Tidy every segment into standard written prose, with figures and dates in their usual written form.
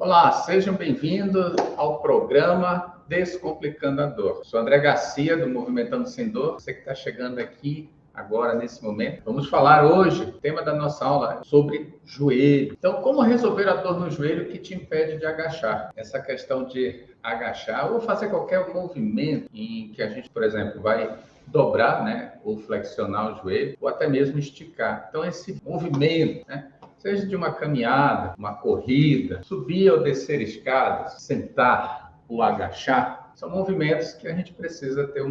Olá, sejam bem-vindos ao programa Descomplicando a Dor. Sou André Garcia, do Movimentando Sem Dor. Você que está chegando aqui agora, nesse momento. Vamos falar hoje, o tema da nossa aula é sobre joelho. Então, como resolver a dor no joelho que te impede de agachar? Essa questão de agachar ou fazer qualquer movimento em que a gente, por exemplo, vai dobrar, né, ou flexionar o joelho, ou até mesmo esticar. Então, esse movimento, né, seja de uma caminhada, uma corrida, subir ou descer escadas, sentar ou agachar, são movimentos que a gente precisa ter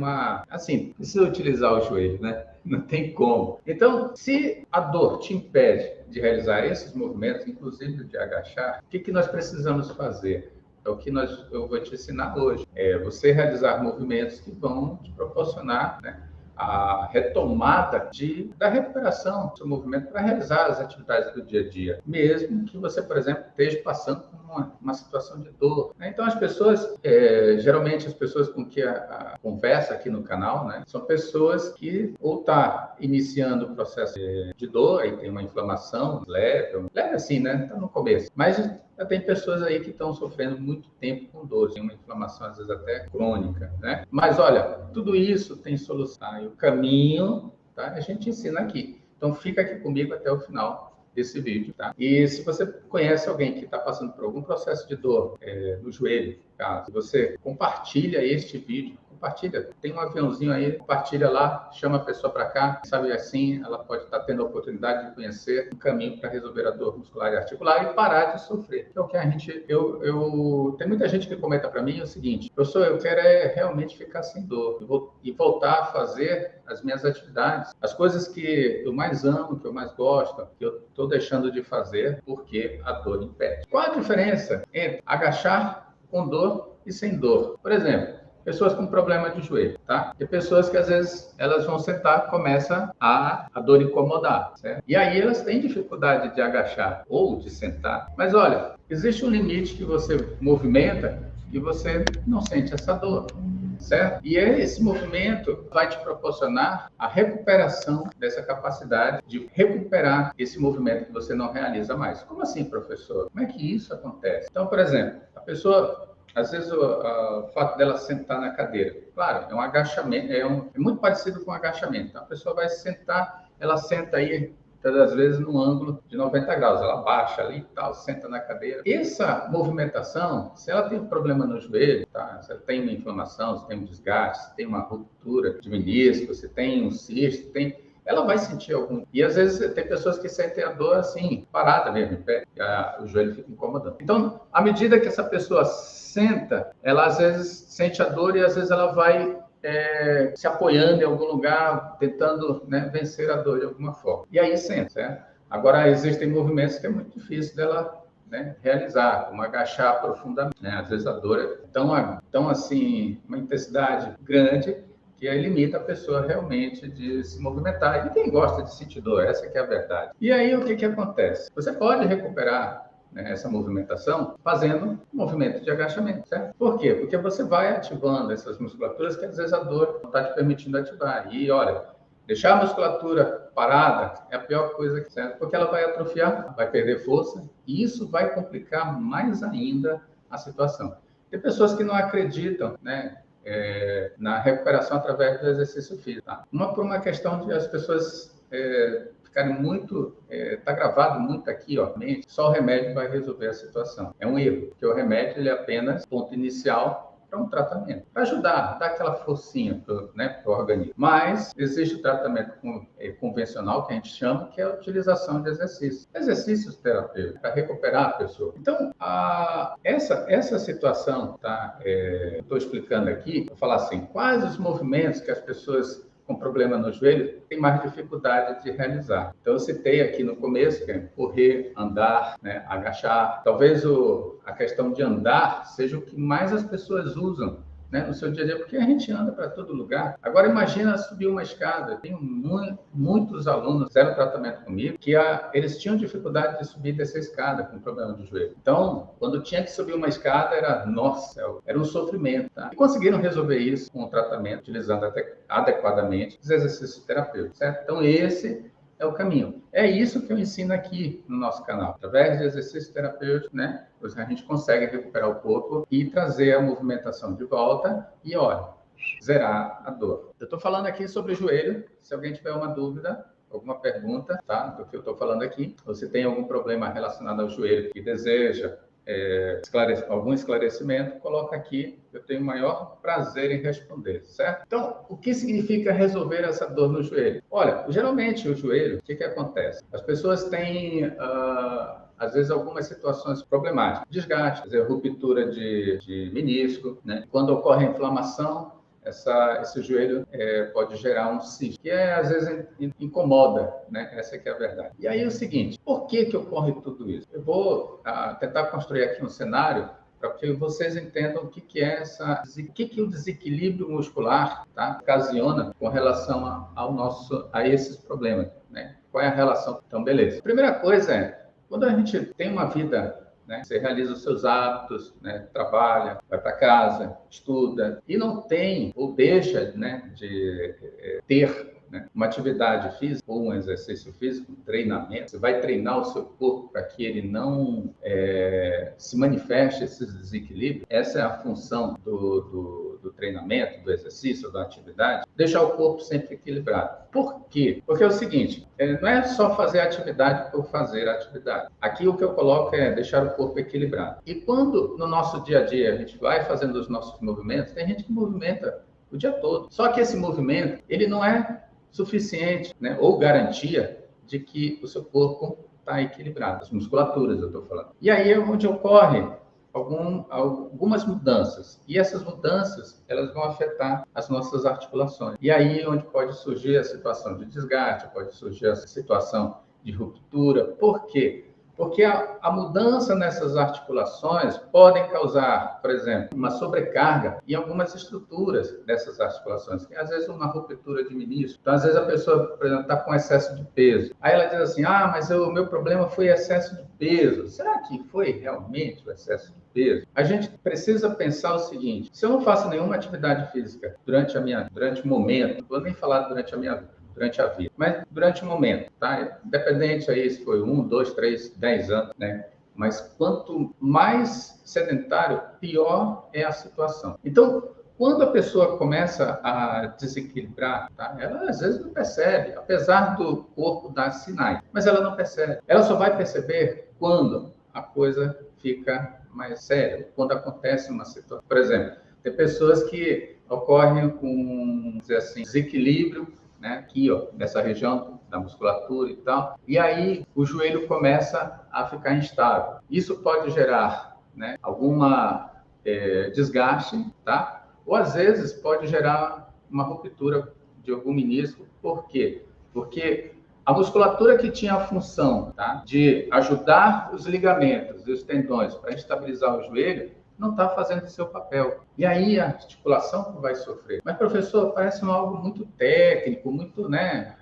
precisa utilizar o joelho, né? Não tem como. Então, se a dor te impede de realizar esses movimentos, inclusive de agachar, o que nós precisamos fazer? É o que eu vou te ensinar hoje. É você realizar movimentos que vão te proporcionar, né, a retomada da recuperação do seu movimento para realizar as atividades do dia a dia, mesmo que você, por exemplo, esteja passando por uma situação de dor, né? Então, as pessoas, geralmente as pessoas com que a conversa aqui no canal, né, são pessoas que ou tá iniciando o processo de dor, aí tem uma inflamação leve assim, né? Tá no começo, mas já tem pessoas aí que estão sofrendo muito tempo com dor, tem uma inflamação às vezes até crônica, né? Mas olha, tudo isso tem solução e o caminho, tá? A gente ensina aqui. Então fica aqui comigo até o final desse vídeo, tá? E se você conhece alguém que está passando por algum processo de dor no joelho, tá? Se você compartilha este vídeo, compartilha, tem um aviãozinho aí, compartilha lá, chama a pessoa para cá, sabe, assim ela pode estar tendo a oportunidade de conhecer um caminho para resolver a dor muscular e articular e parar de sofrer. Então, que a gente, tem muita gente que comenta para mim o seguinte: professor, eu quero realmente ficar sem dor e voltar a fazer as minhas atividades, as coisas que eu mais amo, que eu mais gosto, que eu estou deixando de fazer porque a dor impede. Qual a diferença entre agachar com dor e sem dor? Por exemplo, pessoas com problema de joelho, tá? Tem pessoas que às vezes elas vão sentar, começa a dor incomodar, certo? E aí elas têm dificuldade de agachar ou de sentar. Mas olha, existe um limite que você movimenta e você não sente essa dor, certo? E esse movimento vai te proporcionar a recuperação dessa capacidade de recuperar esse movimento que você não realiza mais. Como assim, professor? Como é que isso acontece? Então, por exemplo, a pessoa, às vezes o fato dela sentar na cadeira, claro, é um agachamento, é muito parecido com um agachamento. Então, a pessoa vai sentar, ela senta aí, às vezes, num ângulo de 90 graus. Ela baixa ali e tal, senta na cadeira. Essa movimentação, se ela tem um problema no joelho, tá? Se ela tem uma inflamação, se tem um desgaste, se tem uma ruptura de menisco, se tem um cisto, ela vai sentir algum. E às vezes tem pessoas que sentem a dor assim, parada mesmo, em pé, o joelho fica incomodando. Então, à medida que essa pessoa senta, ela às vezes sente a dor e às vezes ela vai se apoiando em algum lugar, tentando, né, vencer a dor de alguma forma. E aí senta, certo? Agora, existem movimentos que é muito difícil dela, né, realizar, como agachar profundamente, né? Às vezes a dor é tão assim, uma intensidade grande que aí limita a pessoa realmente de se movimentar. E quem gosta de sentir dor, essa que é a verdade. E aí o que acontece? Você pode recuperar, né, essa movimentação fazendo um movimento de agachamento, certo? Por quê? Porque você vai ativando essas musculaturas que às vezes a dor não está te permitindo ativar. E olha, deixar a musculatura parada é a pior coisa, certo? Porque ela vai atrofiar, vai perder força e isso vai complicar mais ainda a situação. Tem pessoas que não acreditam, né, na recuperação através do exercício físico, tá? Por uma questão de as pessoas ficarem muito, tá gravado muito aqui, ó, só o remédio vai resolver a situação. É um erro, porque o remédio ele é apenas ponto inicial para um tratamento, para ajudar, dar aquela forcinha pro organismo. Mas existe o tratamento convencional, que a gente chama, que é a utilização de exercícios terapêuticos, para recuperar a pessoa. Então, essa situação, tá? Estou explicando aqui, vou falar assim, quais os movimentos que as pessoas com problema no joelho tem mais dificuldade de realizar. Então, eu citei aqui no começo, que é correr, andar, né, agachar. Talvez a questão de andar seja o que mais as pessoas usam, né, no seu dia a dia, porque a gente anda para todo lugar. Agora, imagina subir uma escada. Tenho muitos alunos que fizeram tratamento comigo que eles tinham dificuldade de subir dessa escada com problema de joelho. Então, quando tinha que subir uma escada, era um sofrimento. Tá? E conseguiram resolver isso com o tratamento, utilizando até adequadamente os exercícios terapêuticos, certo? Então, esse é o caminho. É isso que eu ensino aqui no nosso canal. Através de exercício terapêutico, né, a gente consegue recuperar o corpo e trazer a movimentação de volta e, olha, zerar a dor. Eu estou falando aqui sobre o joelho. Se alguém tiver uma dúvida, alguma pergunta, tá, do que eu estou falando aqui, ou se tem algum problema relacionado ao joelho que deseja algum esclarecimento, coloca aqui, eu tenho o maior prazer em responder, certo? Então, o que significa resolver essa dor no joelho? Olha, geralmente o joelho, o que acontece? As pessoas têm, às vezes, algumas situações problemáticas, desgaste, ruptura de menisco, né? Quando ocorre a inflamação, esse joelho pode gerar um cisto, que às vezes incomoda, né? Essa que é a verdade. E aí é o seguinte, por que ocorre tudo isso? Eu vou tentar construir aqui um cenário para que vocês entendam o que é o desequilíbrio muscular, tá, ocasiona com relação a esses problemas, né? Qual é a relação? Então, beleza. A primeira coisa é, quando a gente tem uma vida, né, você realiza os seus hábitos, né, trabalha, vai para casa, estuda, e não tem ou deixa, né, de ter, né, uma atividade física ou um exercício físico, um treinamento, você vai treinar o seu corpo para que ele não se manifeste esses desequilíbrios. Essa é a função do treinamento, do exercício, da atividade, deixar o corpo sempre equilibrado. Por quê? Porque é o seguinte, não é só fazer atividade por fazer atividade. Aqui o que eu coloco é deixar o corpo equilibrado. E quando no nosso dia a dia a gente vai fazendo os nossos movimentos, tem gente que movimenta o dia todo. Só que esse movimento, ele não é suficiente, né, ou garantia de que o seu corpo está equilibrado. As musculaturas, eu estou falando. E aí é onde ocorre algumas mudanças. E essas mudanças, elas vão afetar as nossas articulações. E aí é onde pode surgir a situação de desgaste, pode surgir a situação de ruptura. Por quê? Porque a mudança nessas articulações podem causar, por exemplo, uma sobrecarga em algumas estruturas dessas articulações, que às vezes uma ruptura de menisco. Então, às vezes a pessoa, por exemplo, está com excesso de peso. Aí ela diz assim, mas o meu problema foi excesso de peso. Será que foi realmente o excesso de peso? A gente precisa pensar o seguinte, se eu não faço nenhuma atividade física durante o momento, não vou nem falar durante a vida, mas durante o momento, tá? Independente aí se foi 1, 2, 3, 10 anos, né? Mas quanto mais sedentário, pior é a situação. Então, quando a pessoa começa a desequilibrar, tá? Ela às vezes não percebe, apesar do corpo dar sinais, mas ela não percebe. Ela só vai perceber quando a coisa fica mais séria, quando acontece uma situação. Por exemplo, tem pessoas que ocorrem com, vamos dizer assim, desequilíbrio, né, aqui, ó, nessa região da musculatura e tal, e aí o joelho começa a ficar instável. Isso pode gerar, né, alguma desgaste, tá? Ou às vezes pode gerar uma ruptura de algum menisco. Por quê? Porque a musculatura que tinha a função, tá, de ajudar os ligamentos e os tendões para estabilizar o joelho, não está fazendo o seu papel. E aí a articulação vai sofrer. Mas, professor, parece algo muito técnico, muito, né?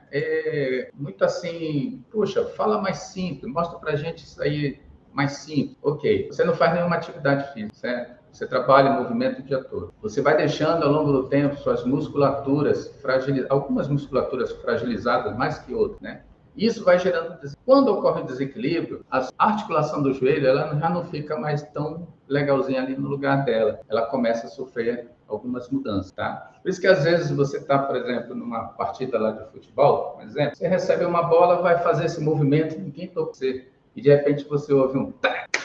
Muito assim, puxa, fala mais simples, mostra pra gente isso aí mais simples. Ok, você não faz nenhuma atividade física, certo? Você trabalha em movimento o dia todo. Você vai deixando ao longo do tempo suas musculaturas fragilizadas, algumas musculaturas fragilizadas mais que outras, né? Isso vai gerando desequilíbrio. Quando ocorre o desequilíbrio, a articulação do joelho ela já não fica mais tão legalzinha ali no lugar dela. Ela começa a sofrer algumas mudanças, tá? Por isso que às vezes você está, por exemplo, numa partida lá de futebol, por exemplo, você recebe uma bola, vai fazer esse movimento, ninguém toca você. E de repente você ouve um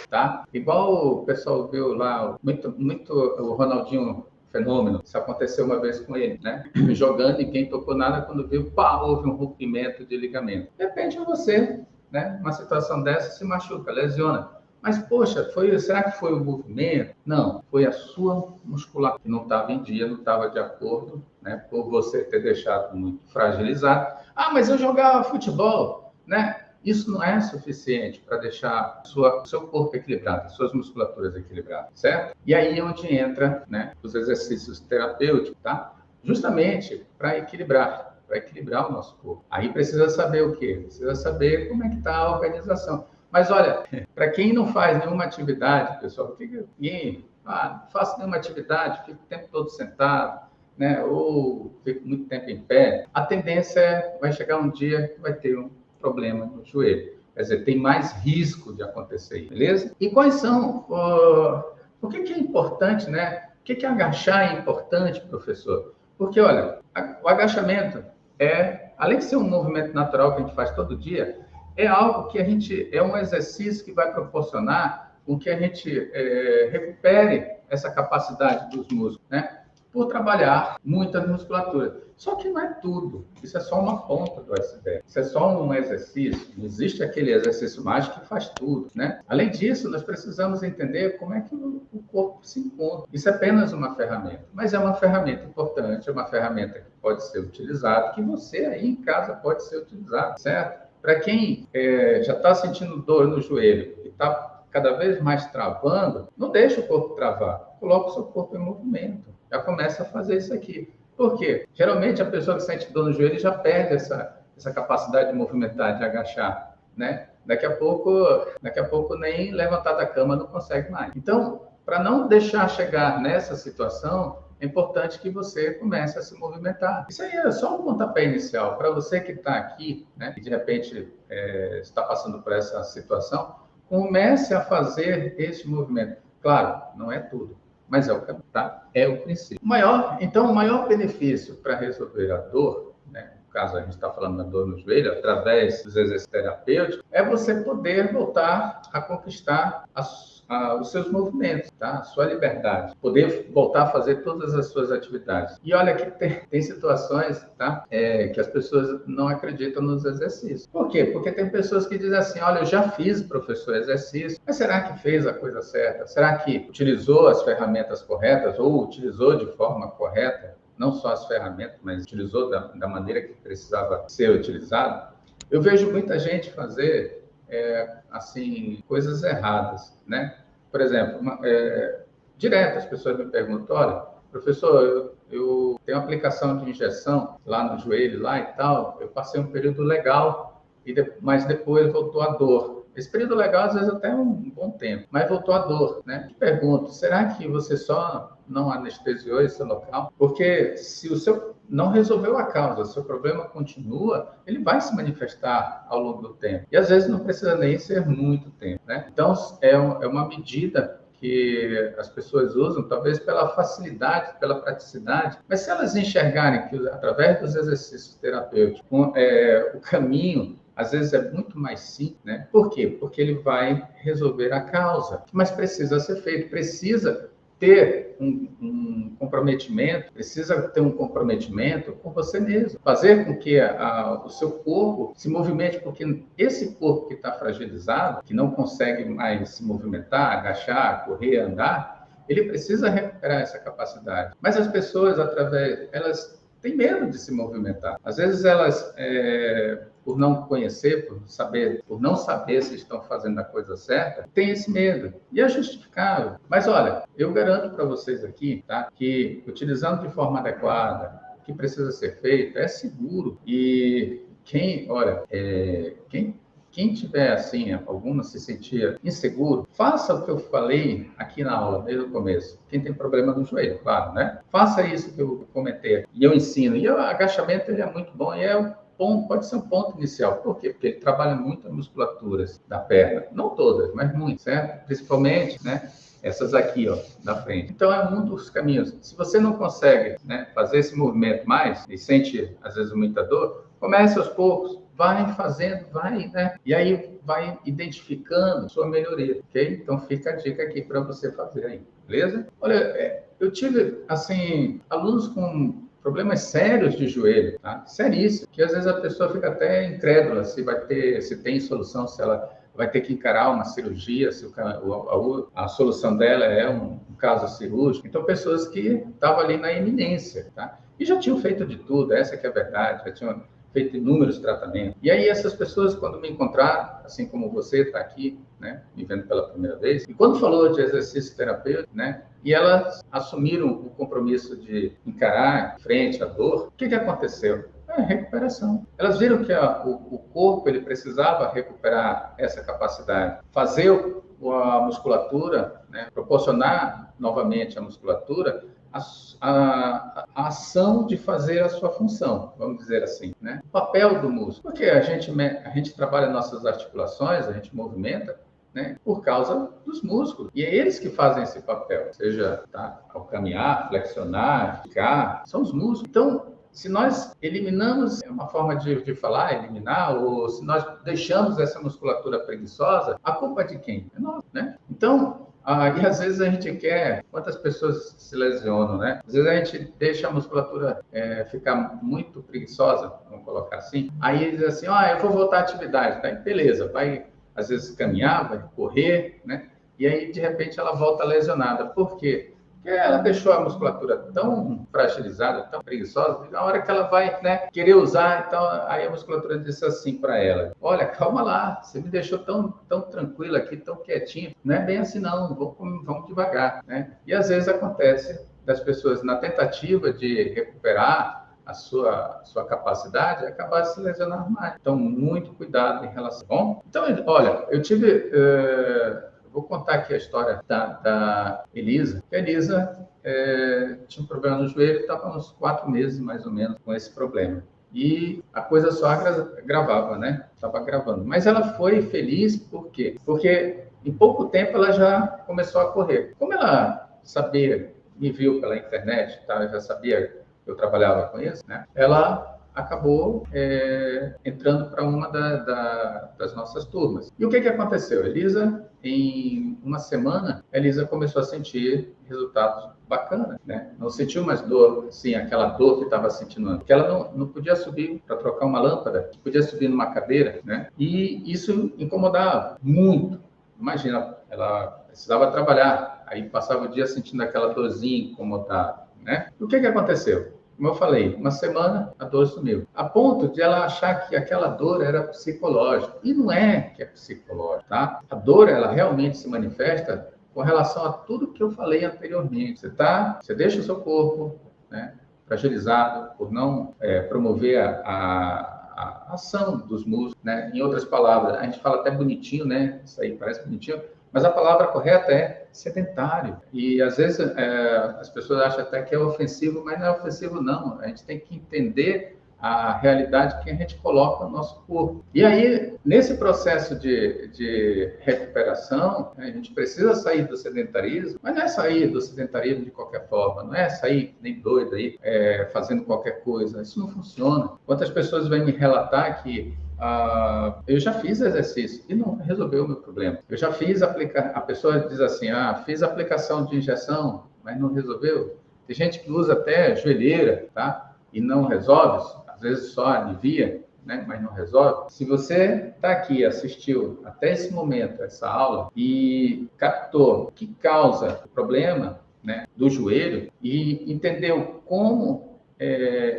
tá? Igual o pessoal viu lá, muito o Ronaldinho Fenômeno. Isso aconteceu uma vez com ele, né? Jogando e quem tocou nada, quando viu, pá, houve um rompimento de ligamento. De repente você, né? Uma situação dessa se machuca, lesiona. Mas, poxa, será que foi o movimento? Não, foi a sua musculatura que não estava em dia, não estava de acordo, né? Por você ter deixado muito fragilizado. Mas eu jogava futebol, né? Isso não é suficiente para deixar o seu corpo equilibrado, suas musculaturas equilibradas, certo? E aí é onde entra, né, os exercícios terapêuticos, tá? Justamente para equilibrar o nosso corpo. Aí precisa saber o quê? Precisa saber como é que está a organização. Mas olha, para quem não faz nenhuma atividade, pessoal, não faço nenhuma atividade, fico o tempo todo sentado, né? Ou fico muito tempo em pé, a tendência vai chegar um dia que vai ter problema no joelho. Quer dizer, tem mais risco de acontecer, beleza? E quais são... Por que é importante, né? Por que agachar é importante, professor? Porque, olha, o agachamento além de ser um movimento natural que a gente faz todo dia, é algo que é um exercício que vai proporcionar com que a gente recupere essa capacidade dos músculos, né? Por trabalhar muita musculatura. Só que não é tudo. Isso é só uma ponta do iceberg. Isso é só um exercício. Não existe aquele exercício mágico que faz tudo, né? Além disso, nós precisamos entender como é que o corpo se encontra. Isso é apenas uma ferramenta. Mas é uma ferramenta importante, é uma ferramenta que pode ser utilizada, que você aí em casa pode ser utilizado, certo? Para quem já está sentindo dor no joelho e está cada vez mais travando, não deixe o corpo travar. Coloque o seu corpo em movimento. Já começa a fazer isso aqui. Por quê? Geralmente a pessoa que sente dor no joelho já perde essa capacidade de movimentar, de agachar, né? Daqui a pouco nem levantar da cama não consegue mais. Então, para não deixar chegar nessa situação, é importante que você comece a se movimentar. Isso aí é só um pontapé inicial. Para você que está aqui, né, e de repente está passando por essa situação, comece a fazer esse movimento. Claro, não é tudo, mas é o princípio. O maior benefício para resolver a dor, né, no caso a gente está falando da dor no joelho, através dos exercícios terapêuticos, é você poder voltar a conquistar os seus movimentos, tá? A sua liberdade, poder voltar a fazer todas as suas atividades. E olha que tem situações, tá? Que as pessoas não acreditam nos exercícios. Por quê? Porque tem pessoas que dizem assim, olha, eu já fiz, professor, exercício, mas será que fez a coisa certa? Será que utilizou as ferramentas corretas ou utilizou de forma correta? Não só as ferramentas, mas utilizou da maneira que precisava ser utilizado? Eu vejo muita gente fazer assim, coisas erradas, né? Por exemplo, direto as pessoas me perguntam, olha, professor, eu tenho uma aplicação de injeção lá no joelho lá e tal, eu passei um período legal, mas depois voltou a dor. Esse período legal, às vezes, até é um bom tempo, mas voltou a dor, né? Te pergunto, será que você só não anestesiou esse local? Porque se o seu não resolveu a causa, o seu problema continua, ele vai se manifestar ao longo do tempo. E às vezes não precisa nem ser muito tempo, né? Então, é uma medida que as pessoas usam, talvez pela facilidade, pela praticidade, mas se elas enxergarem que, através dos exercícios terapêuticos, o caminho às vezes é muito mais simples, né? Por quê? Porque ele vai resolver a causa, mas precisa ser feito, precisa ter um comprometimento, precisa ter um comprometimento com você mesmo, fazer com que o seu corpo se movimente, porque esse corpo que está fragilizado, que não consegue mais se movimentar, agachar, correr, andar, ele precisa recuperar essa capacidade. Mas as pessoas, elas têm medo de se movimentar. Às vezes elas por não conhecer, por não saber se estão fazendo a coisa certa, tem esse medo. E é justificável. Mas olha, eu garanto para vocês aqui, tá, que utilizando de forma adequada, o que precisa ser feito é seguro. E quem tiver assim, alguma se sentir inseguro, faça o que eu falei aqui na aula, desde o começo. Quem tem problema no joelho, claro, né? Faça isso que eu comentei e eu ensino. E o agachamento ele é muito bom e pode ser um ponto inicial. Por quê? Porque ele trabalha muito as musculaturas da perna. Não todas, mas muito, certo? Principalmente, né? Essas aqui, ó, da frente. Então, é um dos caminhos. Se você não consegue, né, fazer esse movimento mais e sente, às vezes, muita dor, comece aos poucos. Vai fazendo, né? E aí vai identificando sua melhoria, ok? Então, fica a dica aqui para você fazer aí, beleza? Olha, eu tive, assim, alunos com problemas sérios de joelho, tá? Seríssimo, que às vezes a pessoa fica até incrédula se tem solução, se ela vai ter que encarar uma cirurgia, se a solução dela é um caso cirúrgico. Então, pessoas que estavam ali na iminência, tá? E já tinham feito de tudo, essa que é a verdade, já tinham feito inúmeros tratamentos. E aí essas pessoas, quando me encontraram, assim como você está aqui, né, me vendo pela primeira vez, e quando falou de exercício terapêutico, né, e elas assumiram o compromisso de encarar frente à dor, o que aconteceu? Recuperação. Elas viram que o corpo ele precisava recuperar essa capacidade, fazer a musculatura, né, proporcionar novamente a musculatura a ação de fazer a sua função, vamos dizer assim, né? O papel do músculo. Porque a gente trabalha nossas articulações, a gente movimenta, né, por causa dos músculos. E é eles que fazem esse papel, seja ao caminhar, flexionar, ficar, são os músculos. Então, se nós eliminamos, é uma forma de falar, eliminar, ou se nós deixamos essa musculatura preguiçosa, a culpa é de quem? É nós, né? Então, e às vezes a gente quer, quantas pessoas se lesionam, né? Às vezes a gente deixa a musculatura ficar muito preguiçosa, vamos colocar assim, aí diz assim, eu vou voltar à atividade, tá? Beleza, vai às vezes caminhar, vai correr, né? E aí, de repente, ela volta lesionada. Por quê? Porque ela deixou a musculatura tão fragilizada, tão preguiçosa, na hora que ela vai, né, querer usar, então aí a musculatura disse assim para ela, olha, calma lá, você me deixou tão tranquila aqui, tão quietinha, não é bem assim não, vamos devagar, né? E às vezes acontece das pessoas, na tentativa de recuperar a sua capacidade, acabar se lesionar mais. Então, muito cuidado em relação. Bom, então, olha, eu tive... vou contar aqui a história da Elisa. A Elisa tinha um problema no joelho, estava uns 4 meses, mais ou menos, com esse problema. E a coisa só gravava, né? Estava gravando. Mas ela foi feliz, por quê? Porque em pouco tempo ela já começou a correr. Como ela sabia, me viu pela internet, já sabia que eu trabalhava com isso, né? Ela acabou entrando para uma das nossas turmas. E o que aconteceu? Elisa, em uma semana, a Elisa começou a sentir resultados bacanas, né? Não sentiu mais dor, assim, aquela dor que estava sentindo antes. Porque ela não podia subir para trocar uma lâmpada, não podia subir numa cadeira, né? E isso incomodava muito. Imagina, ela precisava trabalhar, aí passava o dia sentindo aquela dorzinha incomodada, né? E o que aconteceu? Como eu falei, uma semana a dor sumiu. A ponto de ela achar que aquela dor era psicológica. E não é que é psicológica, tá? A dor, ela realmente se manifesta com relação a tudo que eu falei anteriormente. Você deixa o seu corpo, né, fragilizado por não promover a ação dos músculos, né? Em outras palavras, a gente fala até bonitinho, né? Isso aí parece bonitinho, mas a palavra correta é sedentário. E às vezes as pessoas acham até que é ofensivo, mas não é ofensivo não. A gente tem que entender a realidade que a gente coloca no nosso corpo. E aí, nesse processo de recuperação, a gente precisa sair do sedentarismo, mas não é sair do sedentarismo de qualquer forma, não é sair nem doido aí, fazendo qualquer coisa. Isso não funciona. Quantas pessoas vêm me relatar que eu já fiz exercício e não resolveu o meu problema. Eu já fiz a pessoa diz assim, fiz aplicação de injeção, mas não resolveu. Tem gente que usa até joelheira, tá? E não resolve, às vezes só alivia, né? Mas não resolve. Se você está aqui, assistiu até esse momento, essa aula, e captou o que causa o problema, né, do joelho e entendeu como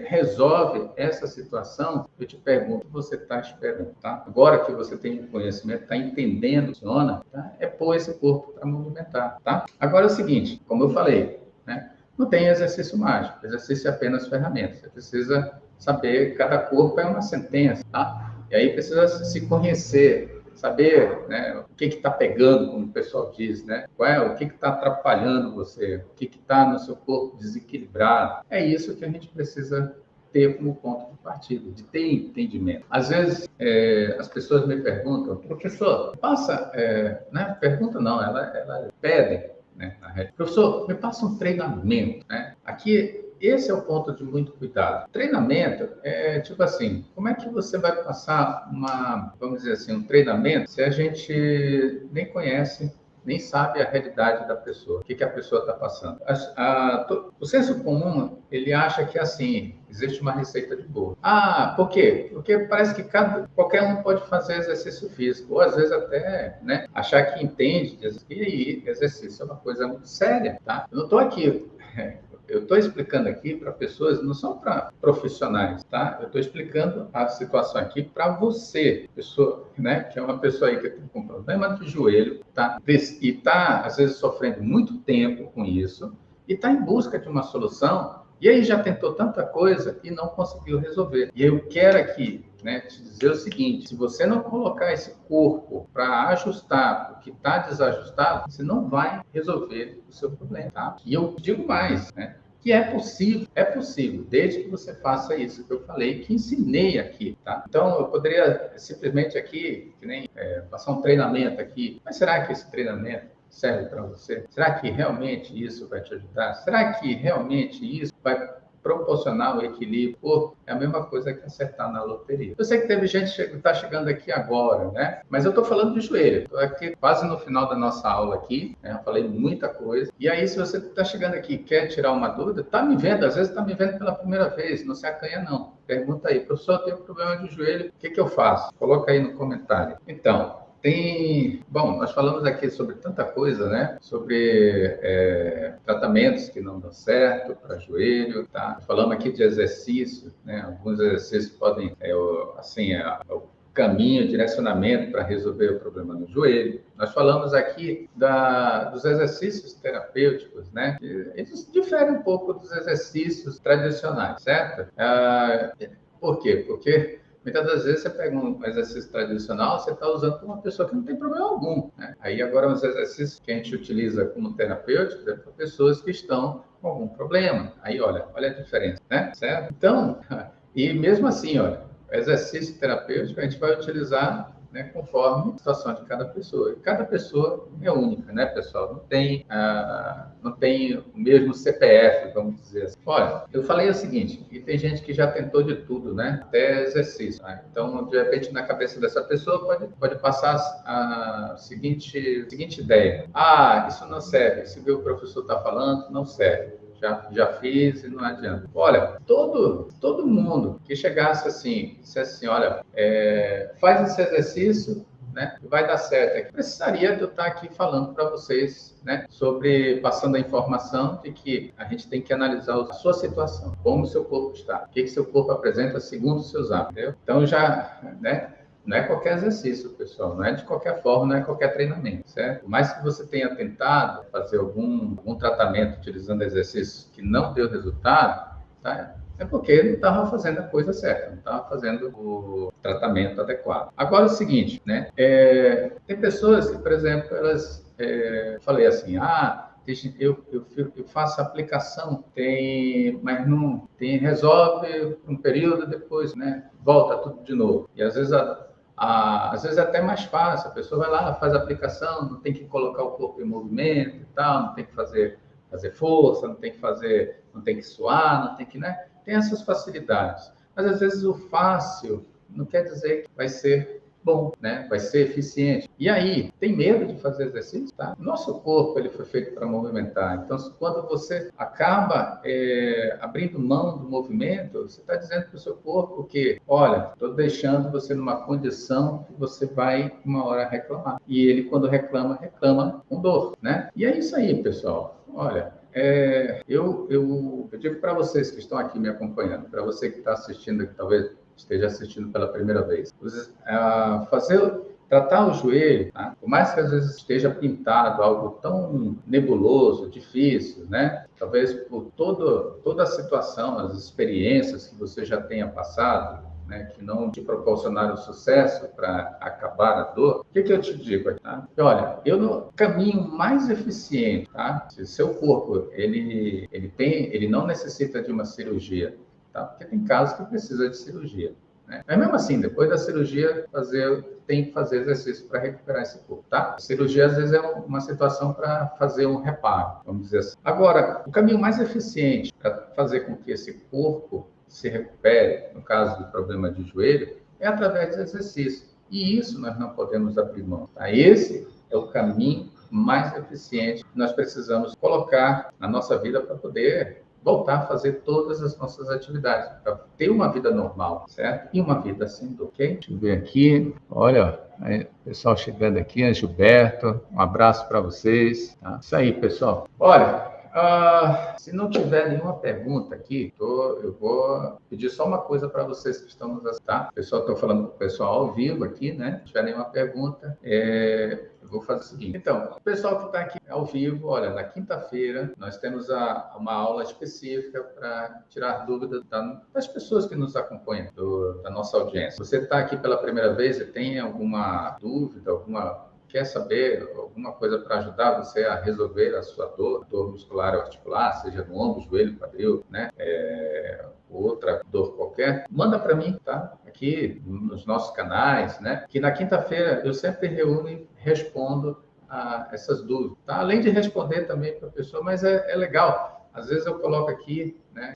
resolve essa situação, eu te pergunto, o que você está esperando, tá? Agora que você tem o conhecimento, está entendendo, funciona, tá? É pôr esse corpo para movimentar, tá? Agora é o seguinte, como eu falei, né? Não tem exercício mágico, exercício é apenas ferramenta. Você precisa saber que cada corpo é uma sentença, tá? E aí precisa se conhecer, saber, né, o que está pegando, como o pessoal diz, né? O que está atrapalhando você, o que está no seu corpo desequilibrado. É isso que a gente precisa ter como ponto de partida, de ter entendimento. Às vezes, as pessoas me perguntam, professor, passa, né? Pergunta não, ela pedem, né? Professor, me passa um treinamento, né? Aqui, esse é o ponto de muito cuidado. Treinamento é tipo assim, como é que você vai passar vamos dizer assim, um treinamento se a gente nem conhece, nem sabe a realidade da pessoa, o que a pessoa está passando. O senso comum, ele acha que assim, existe uma receita de bolo. Por quê? Porque parece que qualquer um pode fazer exercício físico, ou às vezes até, né, achar que entende, e aí, exercício é uma coisa muito séria, tá? Eu não estou aqui... Eu estou explicando aqui para pessoas, não são para profissionais, tá? Eu estou explicando a situação aqui para você, pessoa, né? Que é uma pessoa aí que tem um problema de joelho, tá? E está, às vezes, sofrendo muito tempo com isso e está em busca de uma solução e aí já tentou tanta coisa e não conseguiu resolver. E eu quero aqui, né, te dizer o seguinte, se você não colocar esse corpo para ajustar o que está desajustado, você não vai resolver o seu problema, tá? E eu digo mais, né? que é possível, desde que você faça isso que eu falei, que ensinei aqui, tá? Então, eu poderia simplesmente aqui, que nem passar um treinamento aqui, mas será que esse treinamento serve para você? Será que realmente isso vai te ajudar? Será que realmente isso vai proporcionar o equilíbrio? Pô, é a mesma coisa que acertar na loteria. Eu sei que teve gente que está chegando aqui agora, né? Mas eu estou falando de joelho. Estou aqui quase no final da nossa aula aqui, né? Eu falei muita coisa. E aí, se você está chegando aqui e quer tirar uma dúvida, está me vendo, às vezes está me vendo pela primeira vez, não se acanha não. Pergunta aí, professor, eu tenho problema de joelho, o que eu faço? Coloca aí no comentário. Então, bom, nós falamos aqui sobre tanta coisa, né? Sobre tratamentos que não dão certo para joelho, tá? Falamos aqui de exercícios, né? Alguns exercícios podem, o caminho, direcionamento para resolver o problema no joelho. Nós falamos aqui dos exercícios terapêuticos, né? Eles diferem um pouco dos exercícios tradicionais, certo? Por quê? Porque muitas das vezes você pega um exercício tradicional, você está usando para uma pessoa que não tem problema algum, né? Aí agora os exercícios que a gente utiliza como terapêuticos é para pessoas que estão com algum problema. Aí olha a diferença, né? Certo? Então, e mesmo assim, olha, exercício terapêutico a gente vai utilizar, né, conforme a situação de cada pessoa. E cada pessoa é única, né, pessoal? Não tem o mesmo CPF, vamos dizer assim. Olha, eu falei o seguinte, e tem gente que já tentou de tudo, né? Até exercício. Né? Então, de repente, na cabeça dessa pessoa pode passar a seguinte ideia. Isso não serve. Se o professor está falando, não serve. Já fiz e não adianta. Olha, todo mundo que chegasse assim, dissesse assim, olha, faz esse exercício, né, vai dar certo. Aqui. Precisaria de eu estar aqui falando para vocês, né, passando a informação de que a gente tem que analisar a sua situação, como o seu corpo está, o que seu corpo apresenta segundo os seus hábitos. Entendeu? Então, né, não é qualquer exercício, pessoal, não é de qualquer forma, não é qualquer treinamento, certo? Por mais que você tenha tentado fazer algum tratamento utilizando exercícios que não deu resultado, tá? É porque não estava fazendo a coisa certa, não estava fazendo o tratamento adequado. Agora, é o seguinte, né? Tem pessoas que, por exemplo, falei assim, eu faço aplicação, mas não resolve um período, depois, né, volta tudo de novo. E às vezes é até mais fácil, a pessoa vai lá, faz a aplicação, não tem que colocar o corpo em movimento e tal, não tem que fazer força, não tem que suar, não tem que, né? Tem essas facilidades. Mas às vezes o fácil não quer dizer que vai ser bom, né? Vai ser eficiente. E aí, tem medo de fazer exercício? Tá? Nosso corpo ele foi feito para movimentar. Então, quando você acaba abrindo mão do movimento, você está dizendo para o seu corpo que, olha, estou deixando você numa condição que você vai uma hora reclamar. E ele, quando reclama com dor, né? E é isso aí, pessoal. Olha, eu digo para vocês que estão aqui me acompanhando, para você que está assistindo, que talvez esteja assistindo pela primeira vez, tratar o joelho, tá? Por mais que às vezes esteja pintado algo tão nebuloso, difícil, né? Talvez por toda a situação, as experiências que você já tenha passado, né, que não te proporcionaram sucesso para acabar a dor, o que eu te digo? Tá? Olha, o caminho mais eficiente, tá? Se o seu corpo ele não necessita de uma cirurgia, tá? Porque tem casos que precisa de cirurgia. Né? Mas mesmo assim, depois da cirurgia, tem que fazer exercício para recuperar esse corpo, tá? A cirurgia, às vezes, é uma situação para fazer um reparo, vamos dizer assim. Agora, o caminho mais eficiente para fazer com que esse corpo se recupere, no caso do problema de joelho, é através do exercício. E isso nós não podemos abrir mão. Tá? Esse é o caminho mais eficiente que nós precisamos colocar na nossa vida para poder voltar a fazer todas as nossas atividades, para ter uma vida normal, certo? E uma vida sem dor, ok? Deixa eu ver aqui. Olha, aí, pessoal chegando aqui, Gilberto, um abraço para vocês. Tá? Isso aí, pessoal. Olha, se não tiver nenhuma pergunta aqui, eu vou pedir só uma coisa para vocês que estão nos assistindo. Pessoal, estou falando com o pessoal ao vivo aqui, né? Se tiver nenhuma pergunta, eu vou fazer o seguinte. Então, o pessoal que está aqui ao vivo, olha, na quinta-feira nós temos uma aula específica para tirar dúvidas das pessoas que nos acompanham, da nossa audiência. Você está aqui pela primeira vez e tem alguma dúvida, quer saber alguma coisa para ajudar você a resolver a sua dor muscular ou articular, seja no ombro, joelho, quadril, né? Outra dor qualquer, manda para mim, tá? Aqui nos nossos canais, né? Que na quinta-feira eu sempre reúno e respondo a essas dúvidas, tá? Além de responder também para a pessoa, mas é legal. Às vezes eu coloco aqui, né,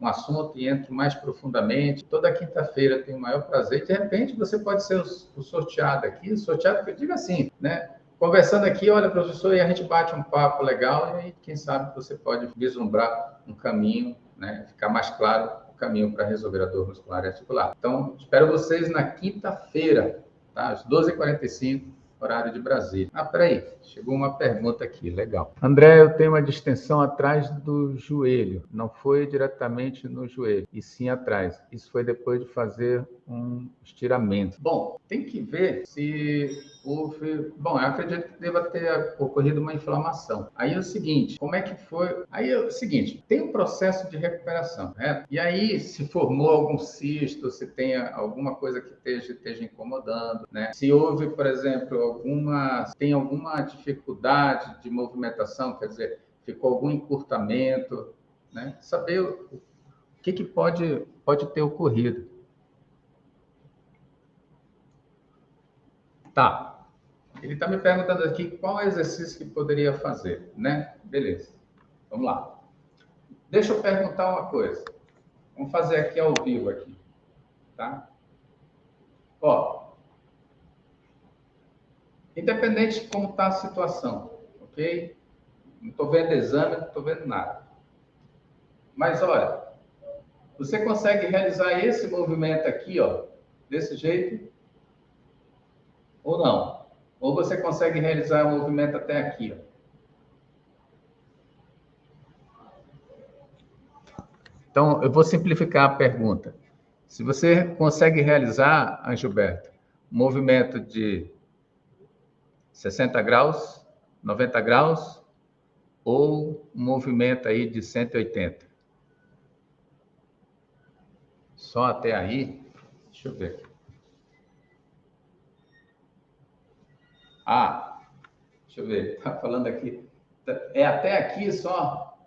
um assunto e entro mais profundamente. Toda quinta-feira tenho o maior prazer. De repente você pode ser o sorteado aqui, sorteado que eu digo assim, né? Conversando aqui, olha, professor, e a gente bate um papo legal e aí, quem sabe você pode vislumbrar um caminho, né? Ficar mais claro o caminho para resolver a dor muscular e articular. Então, espero vocês na quinta-feira, tá? Às 12h45, horário de Brasília. Peraí, chegou uma pergunta aqui, legal. André, eu tenho uma distensão atrás do joelho. Não foi diretamente no joelho, e sim atrás. Isso foi depois de fazer um estiramento. Bom, tem que ver se houve... Bom, eu acredito que deva ter ocorrido uma inflamação. Aí é o seguinte, como é que foi? Aí é o seguinte, tem um processo de recuperação, né? E aí, se formou algum cisto, se tem alguma coisa que esteja incomodando, né? Se houve, por exemplo, tem alguma dificuldade de movimentação, quer dizer, ficou algum encurtamento, né? Saber o que pode ter ocorrido. Tá. Ele está me perguntando aqui qual exercício que poderia fazer, né? Beleza. Vamos lá. Deixa eu perguntar uma coisa. Vamos fazer aqui ao vivo aqui, tá? Ó, independente de como está a situação, ok? Não estou vendo exame, não estou vendo nada. Mas, olha, você consegue realizar esse movimento aqui, ó, desse jeito? Ou não? Ou você consegue realizar o movimento até aqui, ó? Então, eu vou simplificar a pergunta. Se você consegue realizar, Gilberto, um movimento de 60 graus, 90 graus, ou um movimento aí de 180? Só até aí? Deixa eu ver. Deixa eu ver. Está falando aqui. É até aqui só?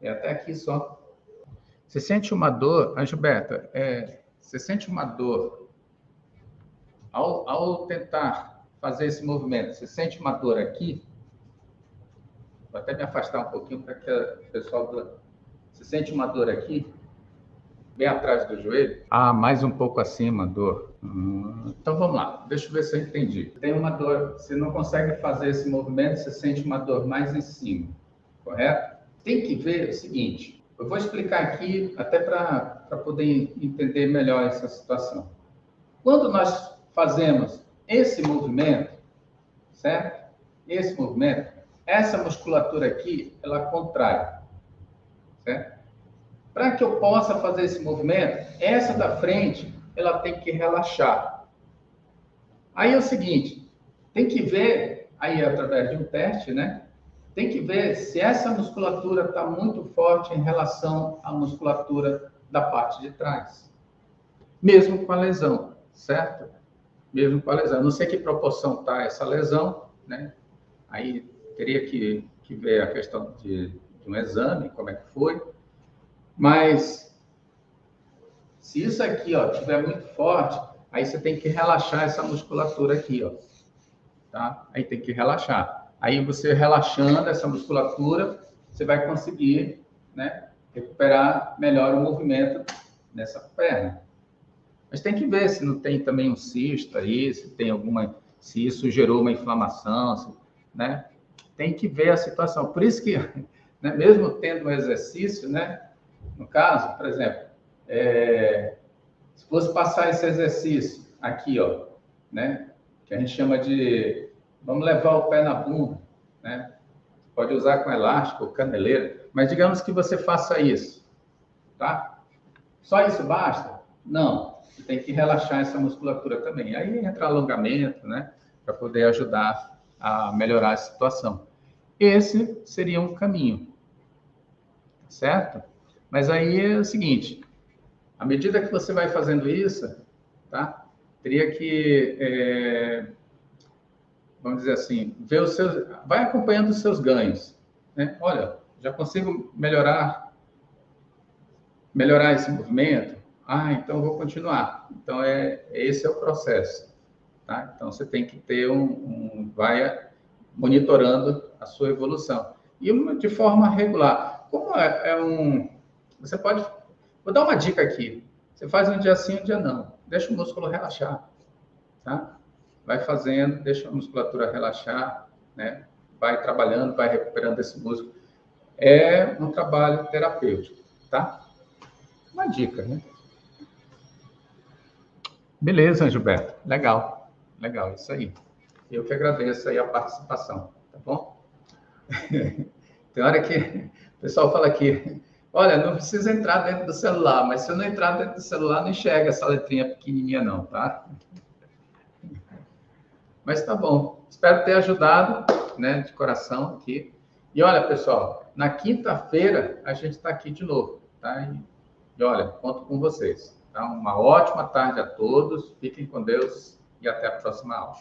É até aqui só. Você sente uma dor, Gilberto, você sente uma dor ao tentar fazer esse movimento, você sente uma dor aqui? Vou até me afastar um pouquinho para que o pessoal... Você sente uma dor aqui? Bem atrás do joelho? Mais um pouco acima, dor. Então vamos lá, deixa eu ver se eu entendi. Tem uma dor, você não consegue fazer esse movimento, você sente uma dor mais em cima, correto? Tem que ver o seguinte, eu vou explicar aqui até para poder entender melhor essa situação. Quando nós fazemos esse movimento, certo? Esse movimento, essa musculatura aqui, ela contrai, certo? Para que eu possa fazer esse movimento, essa da frente, ela tem que relaxar. Aí é o seguinte, tem que ver, aí através de um teste, né? Tem que ver se essa musculatura está muito forte em relação à musculatura da parte de trás. Mesmo com a lesão, certo? Mesmo com a lesão. Não sei que proporção está essa lesão, né? Aí teria que ver a questão de um exame, como é que foi. Mas se isso aqui, ó, estiver muito forte, aí você tem que relaxar essa musculatura aqui, ó. Tá? Aí tem que relaxar. Aí você relaxando essa musculatura, você vai conseguir, né, recuperar melhor o movimento nessa perna. Mas tem que ver se não tem também um cisto aí, se isso gerou uma inflamação, né? Tem que ver a situação. Por isso que, né, mesmo tendo um exercício, né, no caso, por exemplo, se fosse passar esse exercício aqui, ó, né, que a gente chama de, vamos levar o pé na bunda, né? Pode usar com elástico ou caneleira, mas digamos que você faça isso, tá? Só isso basta? Não. Você tem que relaxar essa musculatura também. Aí entra alongamento, né? Para poder ajudar a melhorar a situação. Esse seria um caminho, certo? Mas aí é o seguinte, à medida que você vai fazendo isso, tá? teria que, vamos dizer assim, ver os seus, vai acompanhando os seus ganhos, né? Olha, já consigo melhorar esse movimento? Ah, então eu vou continuar. Então, esse é o processo, tá? Então, você tem que ter vai monitorando a sua evolução. E de forma regular. Como você pode, vou dar uma dica aqui. Você faz um dia sim, um dia não. Deixa o músculo relaxar, tá? Vai fazendo, deixa a musculatura relaxar, né? Vai trabalhando, vai recuperando esse músculo. É um trabalho terapêutico, tá? Uma dica, né? Beleza, Gilberto. Legal. Legal, isso aí. Eu que agradeço aí a participação, tá bom? Tem hora que o pessoal fala aqui, olha, não precisa entrar dentro do celular, mas se eu não entrar dentro do celular, não enxerga essa letrinha pequenininha não, tá? Mas tá bom. Espero ter ajudado, né, de coração aqui. E olha, pessoal, na quinta-feira a gente está aqui de novo, tá? E olha, conto com vocês. Tá? Uma ótima tarde a todos, fiquem com Deus e até a próxima aula.